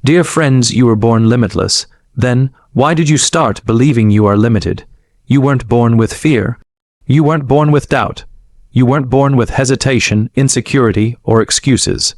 Dear friends, you were born limitless. Then, why did you start believing you are limited? You weren't born with fear. You weren't born with doubt. You weren't born with hesitation, insecurity, or excuses.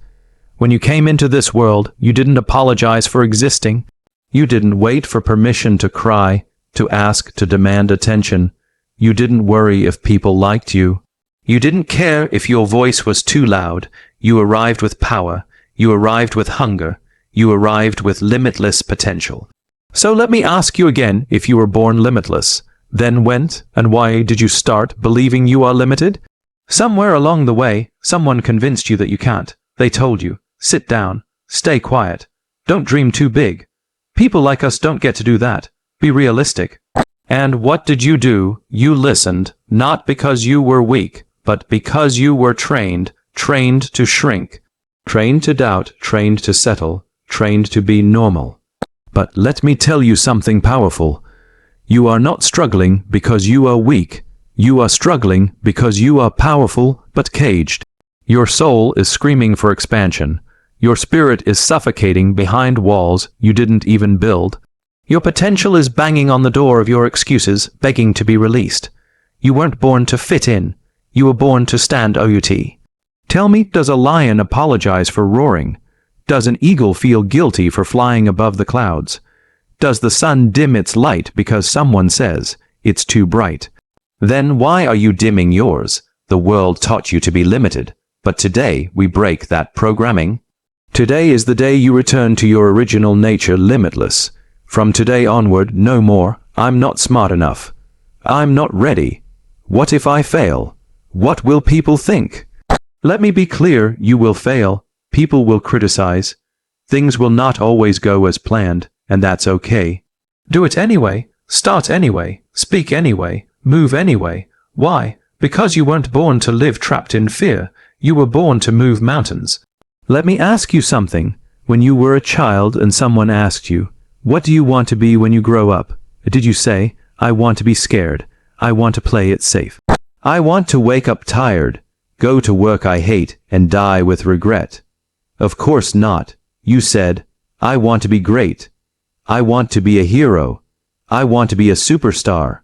When you came into this world, you didn't apologize for existing. You didn't wait for permission to cry, to ask, to demand attention. You didn't worry if people liked you. You didn't care if your voice was too loud. You arrived with power. You arrived with hunger. You arrived with limitless potential. So let me ask you again, if you were born limitless, then when and why did you start believing you are limited? Somewhere along the way, someone convinced you that you can't. They told you, sit down, stay quiet, don't dream too big. People like us don't get to do that. Be realistic. And what did you do? You listened, not because you were weak, but because you were trained to shrink, trained to doubt, trained to settle, trained to be normal. But let me tell you something powerful. You are not struggling because you are weak. You are struggling because you are powerful but caged. Your soul is screaming for expansion. Your spirit is suffocating behind walls you didn't even build. Your potential is banging on the door of your excuses, begging to be released. You weren't born to fit in. You were born to stand out. Tell me, does a lion apologize for roaring? Does an eagle feel guilty for flying above the clouds? Does the sun dim its light because someone says it's too bright? Then why are you dimming yours? The world taught you to be limited, but today we break that programming. Today is the day you return to your original nature, limitless. From today onward, no more, I'm not smart enough. I'm not ready. What if I fail? What will people think? Let me be clear, you will fail. People will criticize. Things will not always go as planned, and that's okay. Do it anyway. Start anyway. Speak anyway. Move anyway. Why? Because you weren't born to live trapped in fear. You were born to move mountains. Let me ask you something. When you were a child and someone asked you, what do you want to be when you grow up? Did you say, I want to be scared. I want to play it safe. I want to wake up tired, go to work I hate, and die with regret. Of course not. You said, I want to be great. I want to be a hero. I want to be a superstar.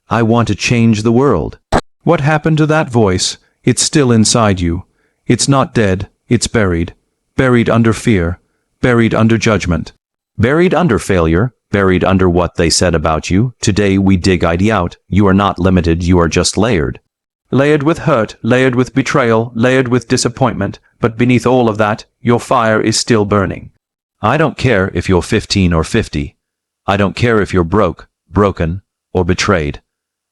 I want to change the world. What happened to that voice? It's still inside you. It's not dead. It's buried. Buried under fear. Buried under judgment. Buried under failure. Buried under what they said about you. Today we dig it out. You are not limited. You are just layered. Layered with hurt, layered with betrayal, layered with disappointment, but beneath all of that, your fire is still burning. I don't care if you're 15 or 50. I don't care if you're broke, broken, or betrayed.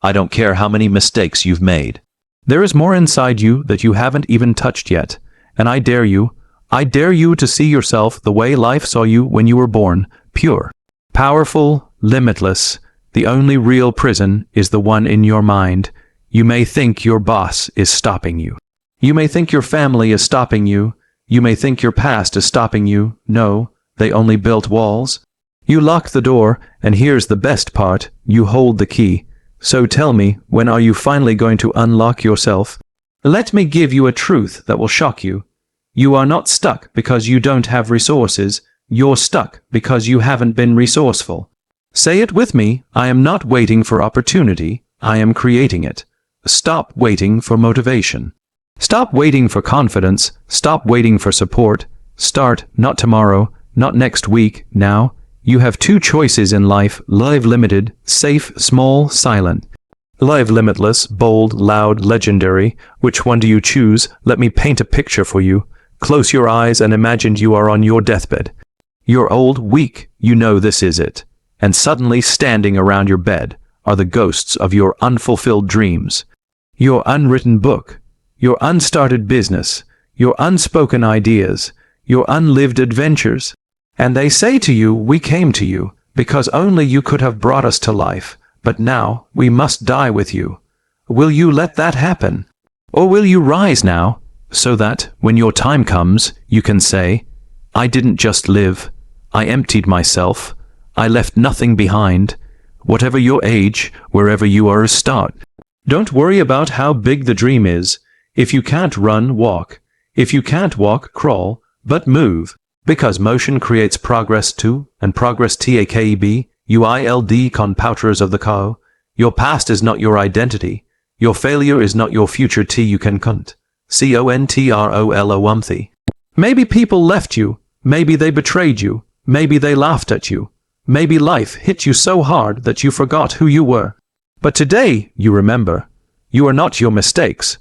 I don't care how many mistakes you've made. There is more inside you that you haven't even touched yet, and I dare you to see yourself the way life saw you when you were born, pure, powerful, limitless. The only real prison is the one in your mind. You may think your boss is stopping you. You may think your family is stopping you. You may think your past is stopping you. No, they only built walls. You lock the door, and here's the best part, you hold the key. So tell me, when are you finally going to unlock yourself? Let me give you a truth that will shock you. You are not stuck because you don't have resources. You're stuck because you haven't been resourceful. Say it with me, I am not waiting for opportunity. I am creating it. Stop waiting for motivation. Stop waiting for confidence. Stop waiting for support. Start, not tomorrow, not next week, now. You have two choices in life, live limited, safe, small, silent. Live limitless, bold, loud, legendary. Which one do you choose? Let me paint a picture for you. Close your eyes and imagine you are on your deathbed. You're old, weak, you know this is it. And suddenly standing around your bed are the ghosts of your unfulfilled dreams. Your unwritten book, your unstarted business, your unspoken ideas, your unlived adventures. And they say to you, we came to you, because only you could have brought us to life, but now we must die with you. Will you let that happen? Or will you rise now, so that, when your time comes, you can say, I didn't just live, I emptied myself, I left nothing behind. Whatever your age, wherever you are, start. Don't worry about how big the dream is. If you can't run, walk. If you can't walk, crawl, but move. Because motion creates progress too, and progress takeb, UILD conpouters of the cow. Your past is not your identity. Your failure is not your future t you can cunt. CONTROLOMTHY. Maybe people left you. Maybe they betrayed you. Maybe they laughed at you. Maybe life hit you so hard that you forgot who you were. But today, you remember. You are not your mistakes.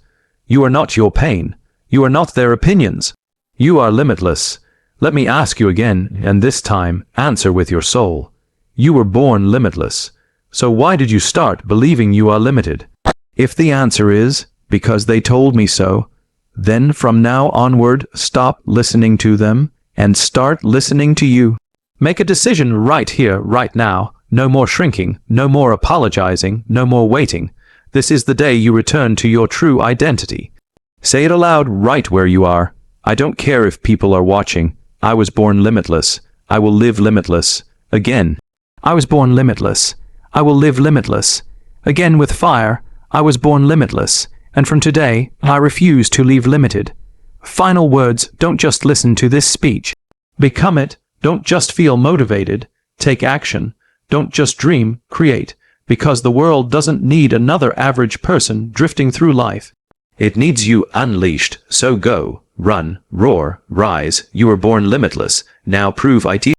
You are not your pain. You are not their opinions. You are limitless. Let me ask you again, and this time, answer with your soul. You were born limitless. So why did you start believing you are limited? If the answer is, because they told me so, then from now onward, stop listening to them and start listening to you. Make a decision right here, right now. No more shrinking, no more apologizing, no more waiting. This is the day you return to your true identity. Say it aloud right where you are. I don't care if people are watching. I was born limitless. I will live limitless. Again. I was born limitless. I will live limitless. Again with fire. I was born limitless. And from today, I refuse to leave limited. Final words, don't just listen to this speech. Become it. Don't just feel motivated. Take action. Don't just dream, create. Because the world doesn't need another average person drifting through life. It needs you unleashed. So go, run, roar, rise. You were born limitless. Now prove it.